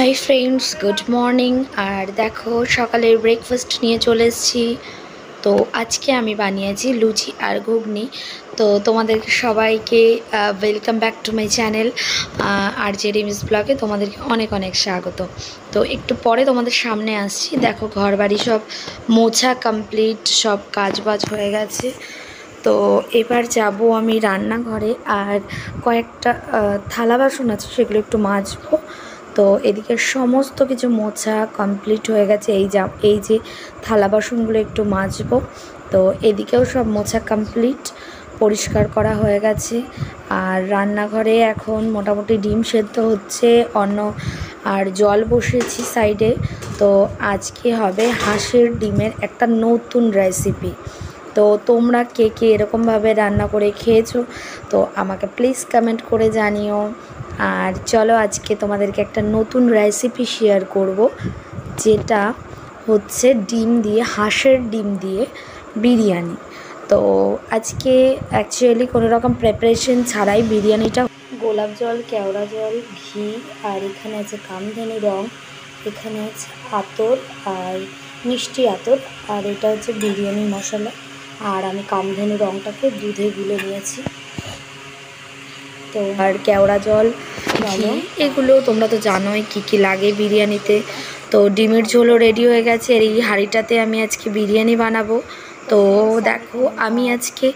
High friends, good morning. আর দেখো সকালের ব্রেকফাস্ট নিয়ে চলে এসেছি। তো আজকে আমি বানিয়েছি লুচি আর ঘুগনি। তো তোমাদেরকে সবাইকে welcome back to my channel R J Rimi's ব্লগে তোমাদেরকে অনেক অনেক স্বাগত। তো একটু পরে তোমাদের সামনে আসছি। দেখো ঘর বাড়ি সব মোছা কমপ্লিট, সব কাজবাজ হয়ে গেছে। তো এবার যাব আমি রান্নাঘরে, আর কয়েকটা থালা বাসন আছে সেগুলো একটু মাজবো। তো এদিকে সমস্ত কিছু মোছা কমপ্লিট হয়ে গেছে। এই যে থালা বাসনগুলো একটু মাজবো। তো এদিকেও সব মোছা কমপ্লিট, পরিষ্কার করা হয়ে গেছে। আর রান্নাঘরে এখন মোটামুটি ডিম সেদ্ধ হচ্ছে আর জল বসিয়েছি সাইডে। তো আজকে হবে হাঁসের ডিমের একটা নতুন রেসিপি। তো তোমরা কে কে এরকমভাবে রান্না করে খেয়েছো তো আমাকে প্লিজ কমেন্ট করে জানিও। আর চলো আজকে তোমাদেরকে একটা নতুন রেসিপি শেয়ার করব, যেটা হচ্ছে হাঁসের ডিম দিয়ে বিরিয়ানি। তো আজকে অ্যাকচুয়ালি কোনো রকম প্রিপারেশন ছাড়াই বিরিয়ানিটা, গোলাপ জল, কেওড়া জল, ঘি, আর এখানে আছে কামধেনু রং, এখানে আছে আতর আর মিষ্টি আতর, আর এটা হচ্ছে বিরিয়ানি মশলা। আর আমি কামধেনু রংটাকে দুধে গুলে নিয়েছি। তো আর কেওড়া জল, ঘি, এগুলো তোমরা তো জানোই কী কী লাগে বিরিয়ানিতে। তো ডিমের ঝোলও রেডি হয়ে গেছে। আর এই হাঁড়িটাতে আমি আজকে বিরিয়ানি বানাবো। তো দেখো আমি আজকে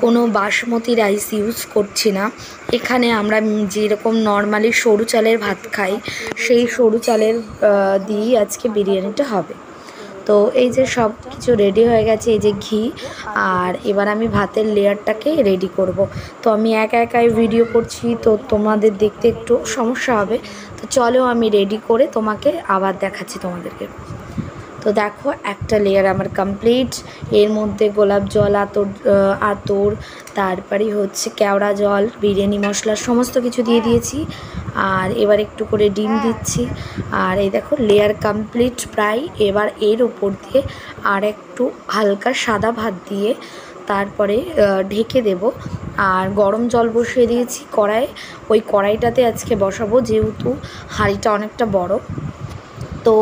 কোনো বাসমতি রাইস ইউজ করছি না। এখানে আমরা যেরকম নর্মালি সরু চালের ভাত খাই, সেই সরু চালের দিয়েই আজকে বিরিয়ানিটা হবে। তো এই যে সব কিছু রেডি হয়ে গেছে, এই যে ঘি, আর এবার আমি ভাতের লেয়ারটাকে রেডি করব। তো আমি একাই ভিডিও করছি, তো তোমাদের দেখতে একটু সমস্যা হবে। তো চলো আমি রেডি করে তোমাকে আবার দেখাচ্ছি তোমাদেরকে। তো দেখো একটা লেয়ার আমার কমপ্লিট। এর মধ্যে গোলাপ জল, আতর, তারপরে হচ্ছে কেওড়া জল, বিরিয়ানি মশলা সমস্ত কিছু দিয়ে দিয়েছি। আর এবার একটু করে ডিম দিচ্ছি। আর এই দেখো লেয়ার কমপ্লিট প্রায়। এবার এর উপর দিয়ে আর একটু হালকা সাদা ভাত দিয়ে তারপরে ঢেকে দেব। আর গরম জল বসিয়ে দিয়েছি কড়াইয়ে। ওই কড়াইটাতে আজকে বসাবো, যেহেতু হাঁড়িটা অনেকটা বড়। তো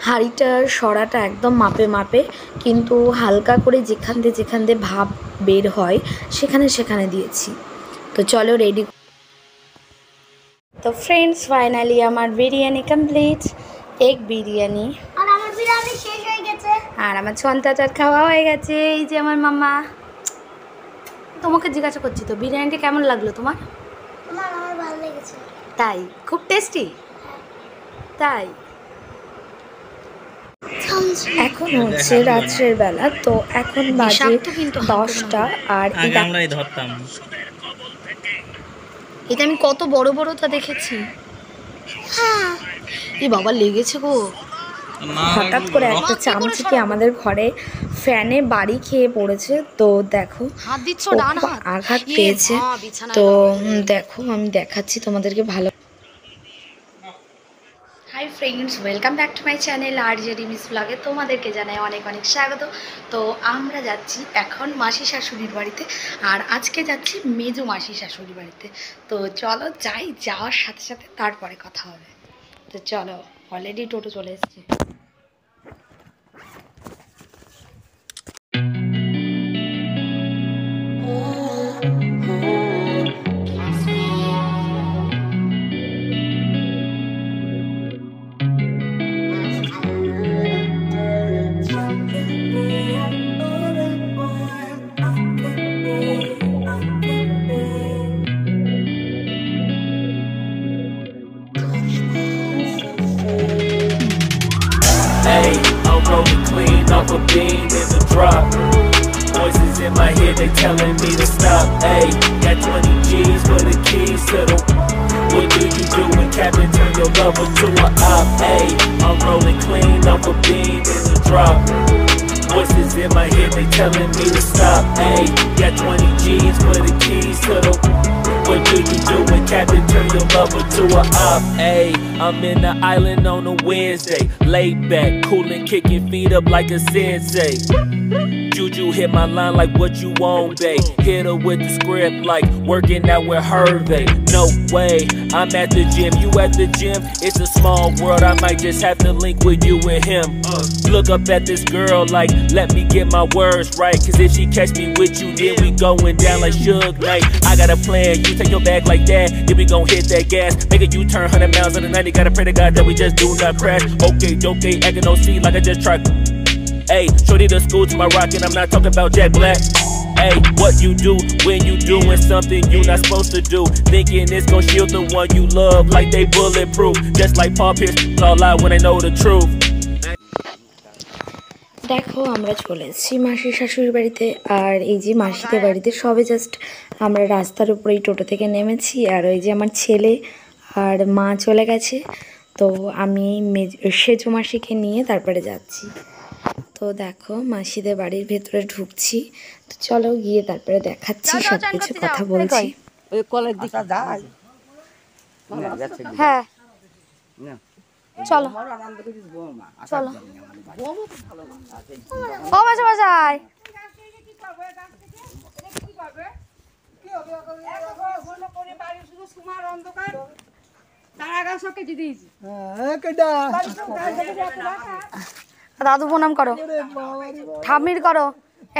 হাঁড়িটার সরাটা একদম মাপে মাপে, কিন্তু হালকা করে যেখান দিয়ে ভাপ বের হয় সেখানে দিয়েছি। তো চলো রেডি। তো ফ্রেন্ডস, ফাইনালি আমার বিরিয়ানি কমপ্লিট, এগ বিরিয়ানি। আর আমার বিরিয়ানি শেষ হয়ে গেছে, আর আমার ছন্তাটার খাওয়া হয়ে গেছে। এই যে আমার মামা। তোমাকে জিজ্ঞাসা করছি, তো বিরিয়ানিটা কেমন লাগলো তোমার? আমার ভালো লেগেছে। তাই? খুব টেস্টি? তাই? এখন হচ্ছে রাত্রের বেলা। তো এখন বাজে 10টা। আর এটা আমি কত বড় বড়টা দেখেছি। এই বাবা লেগেছে গো। হঠাৎ করে একটা চামচিকে আমাদের ঘরে ফ্যানে বাড়ি খেয়ে পড়েছে। তো দেখো আঘাত পেয়েছে। তো দেখো আমি দেখাচ্ছি তোমাদেরকে ভালো। Hi friends, welcome back to my channel R J Rimi's ব্লগে তোমাদেরকে জানাই অনেক অনেক স্বাগত। তো আমরা যাচ্ছি এখন মাসি শাশুড়ির বাড়িতে, আর আজকে যাচ্ছি মেজো মাসি শাশুড়ির বাড়িতে। তো চলো যাই, যাওয়ার সাথে সাথে তারপরে কথা হবে। তো চলো, অলরেডি টোটো চলে এসেছে। Hey, I'm rolling clean off a beam in the drop. Voices in my head, they telling me to stop. Hey, got 20 G's for the keys to the. What do you do when Captain turn your lover to a op? Hey, I'm rolling clean off a beam in the drop. Voices in my head, they telling me to stop. Hey, got 20 G's for the keys to the. What do you do when Captain turn your lover to a op? Hey, I'm in the island on a Wednesday, laid back, coolin', kicking feet up like a sensei. Juju hit my line like what you want, babe. Hit her with the script like working out with Hervey. No way, I'm at the gym, you at the gym. It's a small world, I might just have to link with you and him. Look up at this girl like, let me get my words right. Cause if she catch me with you, then we going down like Suge Knight. I got a plan, you take your bag like that, then we gon' hit that gas. Make a U-turn 100 miles in the 90, gotta pray to God that we just do not crash. Okay, acting no C like I just tried. Ayy, shorty the school to my rocket, I'm not talking about Jack Black. Ayy, what you do when you doing something you not supposed to do? Thinking it's gon' shield the one you love like they bulletproof. Just like Paul Pierce, all lie when they know the truth. দেখো আমরা চলে এসেছি মাসির শাশুড়ির বাড়িতে। আর এই যে মাসিদের বাড়িতে সবে জাস্ট আমরা রাস্তার উপরেই টোটো থেকে নেমেছি। আর ওই যে আমার ছেলে আর মা চলে গেছে, তো আমি সেজো মাসিকে নিয়ে তারপরে যাচ্ছি। তো দেখো মাসিদের বাড়ির ভেতরে ঢুকছি, তো চলো গিয়ে তারপরে দেখাচ্ছি সব কিছু কথা বলছি। হ্যাঁ চলো চলো ও বাসা বাসায় দাদু প্রণাম করো, ঠাম্মির করো,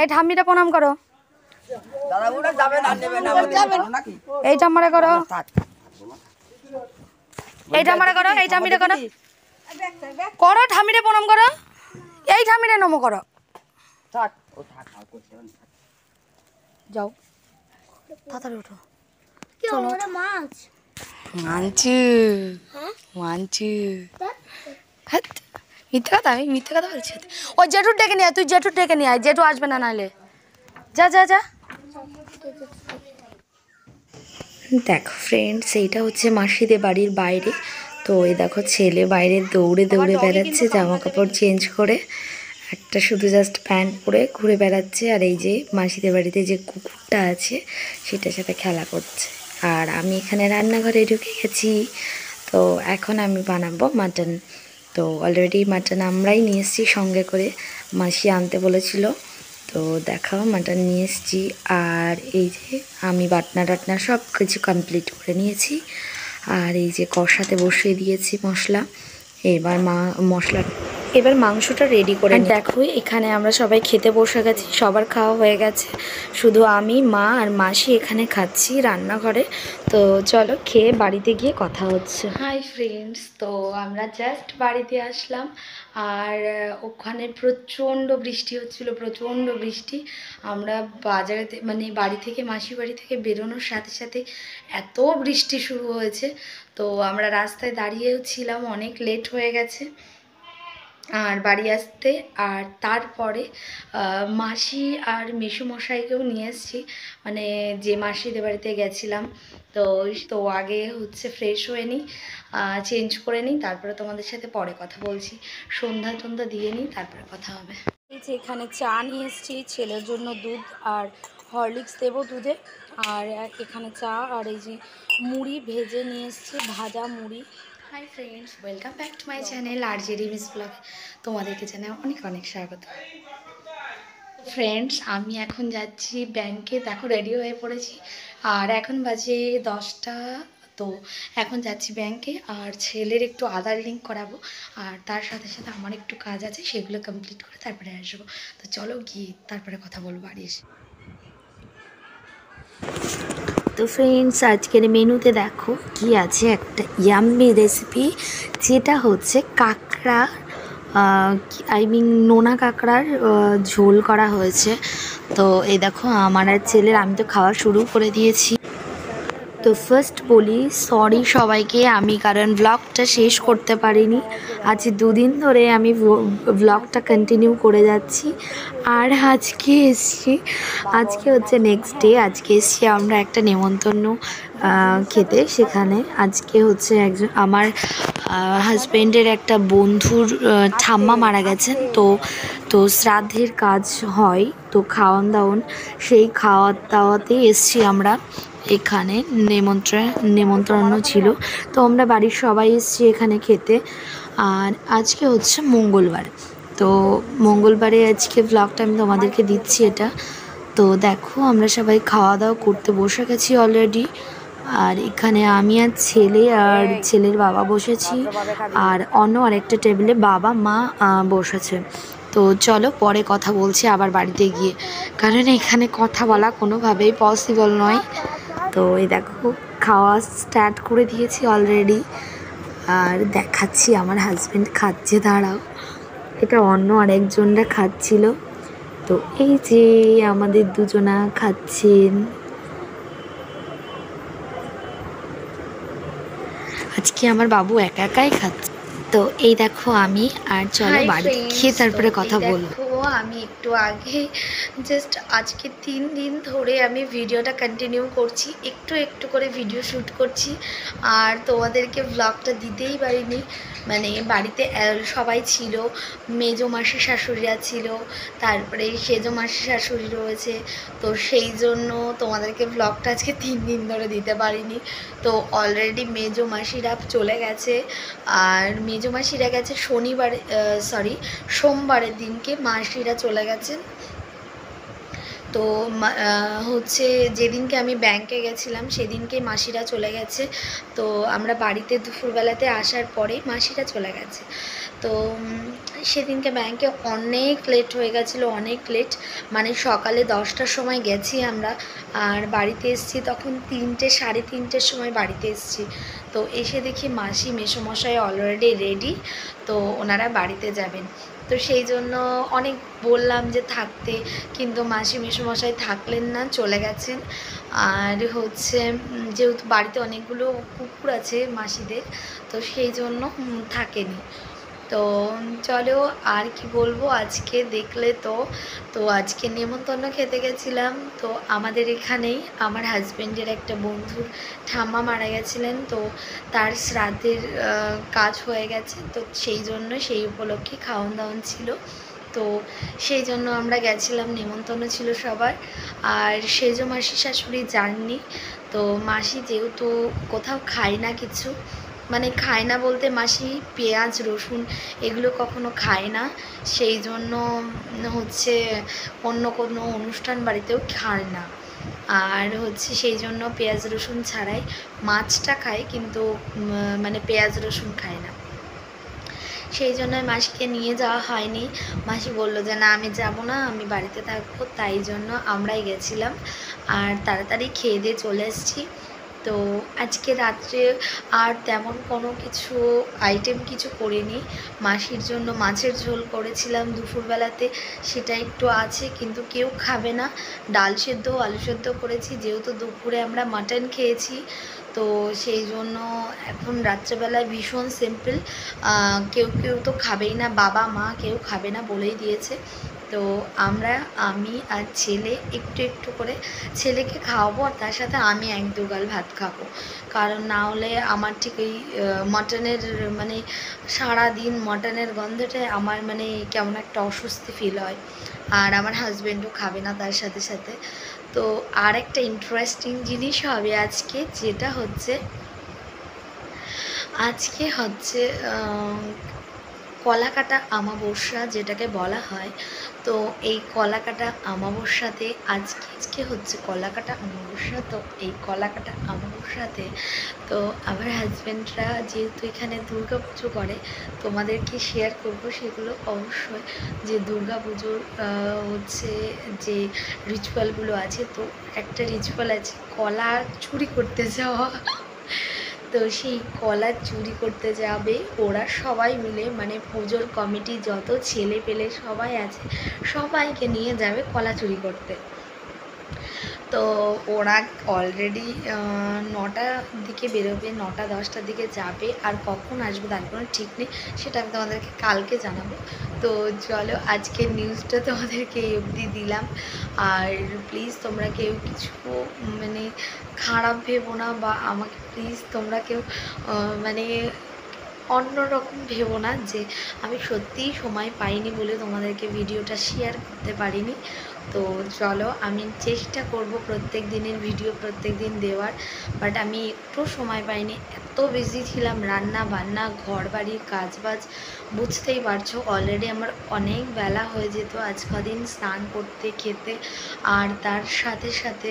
এই ঠাম্মিটা প্রণাম করো, এই ঠাম্মারে করো, এই ঠাম্মারে করো, এই ঠাম্মিরে করো, করো ঠাম্মিরে প্রণাম করো, এই ঠাম্মিরে নমো করো। যাও তাড়াতাড়ি ওঠো। চলো মাছ মানছু মানছু, মিথ্যে কথা, আমি মিথ্যে কথা বলছি। ও জেঠুর ডেকে নিয়ে আয়, তুই জেঠুর ডেকে নিয়ে আয়, জেঠু আসবে না নাহলে। যা যা যা। দেখো ফ্রেন্ডস, এইটা হচ্ছে মাসিদের বাড়ির বাইরে। তো এই দেখো ছেলে বাইরে দৌড়ে দৌড়ে বেড়াচ্ছে জামা কাপড় চেঞ্জ করে, একটা শুধু জাস্ট প্যান্ট পরে ঘুরে বেড়াচ্ছে। আর এই যে মাসিদের বাড়িতে যে কুকুরটা আছে সেটার সাথে খেলা করছে। আর আমি এখানে রান্নাঘরে ঢুকে গেছি। তো এখন আমি বানাবো মাটন। তো অলরেডি মাটন আমরাই নিয়ে এসেছি সঙ্গে করে, মাসি আনতে বলেছিল। তো দেখাও মাটন নিয়ে এসেছি। আর এই যে আমি বাটনা টাটনা সব কিছু কমপ্লিট করে নিয়েছি। আর এই যে কষাতে বসিয়ে দিয়েছি মশলা। এবার মাংসটা রেডি করে দেখো এখানে আমরা সবাই খেতে বসে গেছি, সবার খাওয়া হয়ে গেছে, শুধু আমি, মা আর মাসি এখানে খাচ্ছি রান্নাঘরে। তো চলো খেয়ে বাড়িতে গিয়ে কথা হচ্ছে। হাই ফ্রেন্ডস, তো আমরা জাস্ট বাড়িতে আসলাম। আর ওখানে প্রচণ্ড বৃষ্টি হচ্ছিলো, প্রচণ্ড বৃষ্টি। আমরা বাজারে মানে বাড়ি থেকে মাসির বাড়ি থেকে বেরোনোর সাথে সাথে এত বৃষ্টি শুরু হয়েছে। তো আমরা রাস্তায় দাঁড়িয়েও ছিলাম, অনেক লেট হয়ে গেছে আর বাড়ি আসতে। আর তারপরে মাসি আর মেসোমশাইকেও নিয়ে এসেছি, মানে যে মাসিদের বাড়িতে গেছিলাম। তো আগে হচ্ছে ফ্রেশ হয়ে নিই, চেঞ্জ করে নিই, তারপরে তোমাদের সাথে পরে কথা বলছি। সন্ধ্যা টন্ধা দিয়ে নিই, তারপরে কথা হবে। এই যে এখানে চা নিয়ে এসেছি, ছেলের জন্য দুধ আর হরলিক্স দেবো দুধে। আর এখানে চা আর এই যে মুড়ি ভেজে নিয়ে এসেছি, ভাজা মুড়ি। High friends, welcome back to my channel RJD miss ব্লগে। তোমাদেরকে জানাই অনেক অনেক স্বাগত। ফ্রেন্ডস, আমি এখন যাচ্ছি ব্যাংকে। দেখো রেডি হয়ে পড়েছি আর এখন বাজে 10টা। তো এখন যাচ্ছি ব্যাংকে। আর ছেলের একটু আধার লিঙ্ক করাবো, আর তার সাথে সাথে আমার একটু কাজ আছে, সেগুলো কমপ্লিট করে তারপরে আসবো। তো চলো গিয়ে তারপরে কথা বলবো বাড়ি এসে। তো ফ্রেন্ডস, আজকের মেনুতে দেখো কি আছে, একটা ইয়াম্মি রেসিপি, যেটা হচ্ছে কাঁকড়া, নোনা কাঁকড়ার ঝোল করা হয়েছে। তো এই দেখো আমার আর ছেলের, আমি তো খাওয়া শুরু করে দিয়েছি। তো ফার্স্ট বলি সরি সবাইকে, আমি কারণ ব্লগটা শেষ করতে পারিনি। আজ 2 দিন ধরে আমি ব্লগটা কন্টিনিউ করে যাচ্ছি। আর আজকে এসছি, আজকে হচ্ছে নেক্সট ডে। আজকে এসছি আমরা একটা নেমন্তন্ন খেতে। সেখানে আজকে হচ্ছে আমার হাজব্যান্ডের একটা বন্ধুর ঠাম্মা মারা গেছেন। তো শ্রাদ্ধের কাজ হয়, তো খাওয়ান দাওয়ান, সেই খাওয়া দাওয়াতে এসছি আমরা। এখানে নেমন্ত্রণ ছিল, তো আমরা বাড়ির সবাই এসেছি এখানে খেতে। আর আজকে হচ্ছে মঙ্গলবার, তো মঙ্গলবারে আজকে ব্লগটা আমি তোমাদেরকে দিচ্ছি এটা। তো দেখো আমরা সবাই খাওয়া দাওয়া করতে বসে গেছি অলরেডি। আর এখানে আমি আর ছেলে আর ছেলের বাবা বসেছি, আর অন্য আরেকটা টেবিলে বাবা মা বসেছে। তো চলো পরে কথা বলছি আবার বাড়িতে গিয়ে, কারণ এখানে কথা বলা কোনোভাবেই পসিবল নয়। তো এই দেখো খাওয়া স্টার্ট করে দিয়েছি অলরেডি, আর দেখাচ্ছি আমার হাজব্যান্ড খাচ্ছে, দাঁড়াও, এটা অন্য আরেকজনরা খাচ্ছিল। তো এই যে আমাদের দুজনা খাচ্ছেন। আজকে আমার বাবু একা একাই খাচ্ছে। তো এই দেখো আমি, আর চলো বাড়ি গিয়ে তারপরে কথা বলবো। আমি একটু আগে জাস্ট আজকে 3 দিন ধরে আমি ভিডিওটা কন্টিনিউ করছি, একটু একটু করে ভিডিও শ্যুট করছি, আর তোমাদেরকে ব্লগটা দিতেই পারিনি। মানে বাড়িতে সবাই ছিল, মেজো মাসি শাশুড়িরা ছিল, তারপরে সেজো মাসি শাশুড়ি রয়েছে। তো সেই জন্য তোমাদেরকে ব্লগটা আজকে 3 দিন ধরে দিতে পারিনি। তো অলরেডি মেজো মাসিরা চলে গেছে, আর মেজো মাসিরা গেছে শনিবারে, সোমবারের দিনকে মাসিরা চলে গেছেন। তো হচ্ছে যেদিনকে আমি ব্যাংকে গেছিলাম সেদিনকে মাসিরা চলে গেছে। তো আমরা বাড়িতে দুপুরবেলাতে আসার পরেই মাসিরা চলে গেছে। তো সেদিনকে ব্যাংকে অনেক লেট হয়ে গেছিলো, অনেক লেট, মানে সকালে 10টার সময় গেছি আমরা, আর বাড়িতে এসেছি তখন 3টে সাড়ে 3টের সময় বাড়িতে এসেছি। তো এসে দেখি মাসি মেসোমশাই অলরেডি রেডি, তো ওনারা বাড়িতে যাবেন। তো সেই জন্য অনেক বললাম যে থাকতে, কিন্তু মাসি মেসোমশাই থাকলেন না, চলে গেছেন। আর হচ্ছে যেহেতু বাড়িতে অনেকগুলো কুকুর আছে মাসিদের, তো সেই জন্য থাকেনি। তো চলো আর কি বলবো, আজকে দেখলে তো আজকে নেমন্তন্ন খেতে গেছিলাম। তো আমাদের এখানেই আমার হাজব্যান্ডের একটা বন্ধুর ঠাম্মা মারা গেছিলেন, তো তার শ্রাদ্ধের কাজ হয়ে গেছে, তো সেই জন্য সেই উপলক্ষে খাওয়ান দাওয়ান ছিল। তো সেই জন্য আমরা গেছিলাম, নেমন্তন্ন ছিল সবার। আর সেজো মাসি শাশুড়ি যাননি। তো মাসি যেহেতু কোথাও খায় না কিছু, মানে খায় না বলতে মাসি পেঁয়াজ রসুন এগুলো কখনো খায় না, সেই জন্য হচ্ছে অন্য কোনো অনুষ্ঠান বাড়িতেও খায় না। আর হচ্ছে সেই জন্য পেঁয়াজ রসুন ছাড়াই মাছটা খায়, কিন্তু মানে পেঁয়াজ রসুন খায় না। সেই জন্য মাসিকে নিয়ে যাওয়া হয়নি। মাসি বলল যে না আমি যাব না, আমি বাড়িতে থাকবো, তাই জন্য আমরাই গেছিলাম। আর তাড়াতাড়ি খেয়ে দিয়ে চলে এসেছি। তো আজকে রাত্রে আর তেমন কোনো কিছু আইটেম কিছু করিনি। মাসির জন্য মাছের ঝোল করেছিলাম দুপুরবেলাতে, সেটা একটু আছে, কিন্তু কেউ খাবে না। ডাল সেদ্ধ আলু সেদ্ধ করেছি, যেহেতু দুপুরে আমরা মাটন খেয়েছি, তো সেই জন্য এখন রাত্রেবেলায় ভীষণ সিম্পল। কেউ কেউ তো খাবেই না, বাবা মা কেউ খাবে না বলেই দিয়েছে। তো আমি আর ছেলে একটু একটু করে ছেলেকে খাওয়াবো, আর তার সাথে আমি 1-2 গাল ভাত খাবো। কারণ না হলে আমার ঠিক ওই মটনের মানে সারাদিন মটনের গন্ধটায় আমার মানে কেমন একটা অস্বস্তি ফিল হয়। আর আমার হাজব্যান্ডও খাবে না তার সাথে সাথে। তো আর একটা ইন্টারেস্টিং জিনিস হবে আজকে, যেটা হচ্ছে আজকে হচ্ছে কলাকাটা অমাবস্যা যেটাকে বলা হয়। তো এই কলাকাটা অমাবস্যাতে আজকে হচ্ছে কলাকাটা অমাবস্যা। তো এই কলাকাটা অমাবস্যাতে তো আমার হাজব্যান্ডরা যেহেতু এখানে দুর্গা পুজো করে, তোমাদেরকে শেয়ার করবো সেগুলো অবশ্যই, যে দুর্গা পুজোর হচ্ছে যে রিচুয়ালগুলো আছে। তো একটা রিচুয়াল আছে কলা চুরি করতে যাওয়া। তো সেই কলা চুরি করতে যাবে ওরা সবাই মিলে, মানে পুজোর কমিটি যত ছেলে পেলে সবাই আছে, সবাইকে নিয়ে যাবে কলা চুরি করতে। তো ওরা অলরেডি 9টার দিকে বেরোবে, 9টা-10টার দিকে যাবে, আর কখন আসবে তার কোনো ঠিক নেই, সেটা আমি তোমাদেরকে কালকে জানাবো। তো চলো আজকের নিউজটা তোমাদেরকে এই অবধি দিলাম। আর প্লিজ তোমরা কেউ কিছু মানে খারাপ ভেবো না, বা আমাকে প্লিজ তোমরা কেউ মানে অন্যরকম ভেবো না, যে আমি সত্যিই সময় পাইনি বলে তোমাদেরকে ভিডিওটা শেয়ার করতে পারিনি। তো চলো আমি চেষ্টা করব প্রত্যেক দিনের ভিডিও প্রত্যেক দিন দেওয়ার, বাট আমি একটু সময় পাইনি। এত বিজি ছিলাম, রান্না বান্না ঘর বাড়ির কাজবাজ, বুঝতেই পারছো অলরেডি আমার অনেক বেলা হয়ে যেত আজ কদিন স্নান করতে খেতে। আর তার সাথে সাথে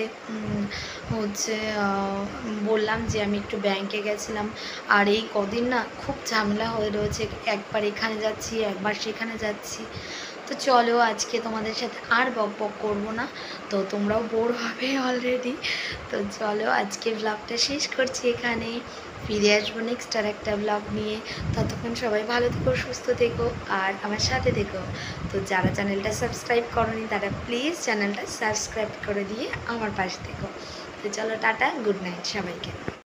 হচ্ছে বললাম যে আমি একটু ব্যাংকে গেছিলাম। আর এই কদিন না খুব ঝামেলা হয়ে রয়েছে, একবার এখানে যাচ্ছি একবার সেখানে যাচ্ছি। তো চলো আজকে তোমাদের সাথে আর বক বক করবো না, তো তোমরাও বোর হবে অলরেডি। তো চলো আজকে ব্লগটা শেষ করছি এখানে, ফিরে আসবো নেক্সট আর একটা ব্লগ নিয়ে। ততক্ষণ সবাই ভালো থেকো, সুস্থ থেকো আর আমার সাথে থেকো। তো যারা চ্যানেলটা সাবস্ক্রাইব করোনি তারা প্লিজ চ্যানেলটা সাবস্ক্রাইব করে দিয়ে আমার পাশে থেকো। তো চলো টাটা, গুড নাইট সবাইকে।